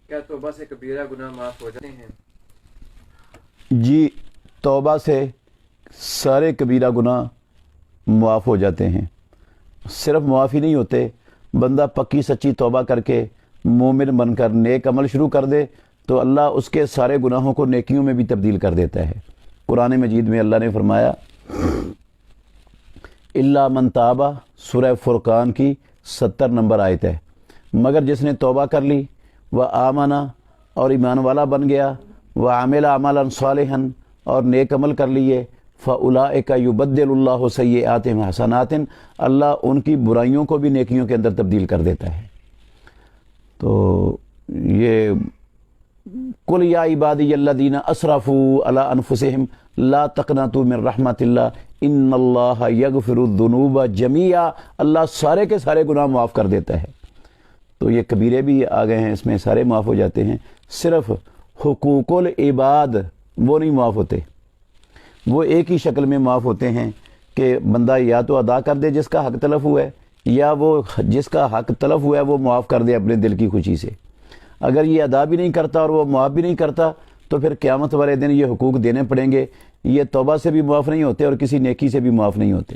کیا توبہ سے کبیرہ گناہ معاف ہو جاتے ہیں؟ جی، توبہ سے سارے کبیرہ گناہ معاف ہو جاتے ہیں۔ صرف معافی نہیں ہوتے، بندہ پکی سچی توبہ کر کے مومن بن کر نیک عمل شروع کر دے تو اللہ اس کے سارے گناہوں کو نیکیوں میں بھی تبدیل کر دیتا ہے۔ قرآن مجید میں اللہ نے فرمایا الا من تابہ، سورہ فرقان کی 70 نمبر آیت ہے، مگر جس نے توبہ کر لی وہ آمنا اور ایمان والا بن گیا، وہ عامل عملا صالحا اور نیک عمل کر لیے، فاولئک یبدل اللہ سیئاتہم حسنات، اللہ ان کی برائیوں کو بھی نیکیوں کے اندر تبدیل کر دیتا ہے۔ تو یہ قل یا عبادی الذین اسرفوا علی انفسہم لا تقنطوا من رحمت اللہ ان اللہ یغفر الذنوب جمیعا، اللہ سارے کے سارے گناہ معاف کر دیتا ہے۔ تو یہ کبیرے بھی آ گئے ہیں، اس میں سارے معاف ہو جاتے ہیں، صرف حقوق العباد وہ نہیں معاف ہوتے، وہ ایک ہی شکل میں معاف ہوتے ہیں کہ بندہ یا تو ادا کر دے جس کا حق تلف ہوا ہے، یا وہ جس کا حق تلف ہوا ہے وہ معاف کر دے اپنے دل کی خوشی سے۔ اگر یہ ادا بھی نہیں کرتا اور وہ معاف بھی نہیں کرتا تو پھر قیامت والے دن یہ حقوق دینے پڑیں گے، یہ توبہ سے بھی معاف نہیں ہوتے اور کسی نیکی سے بھی معاف نہیں ہوتے۔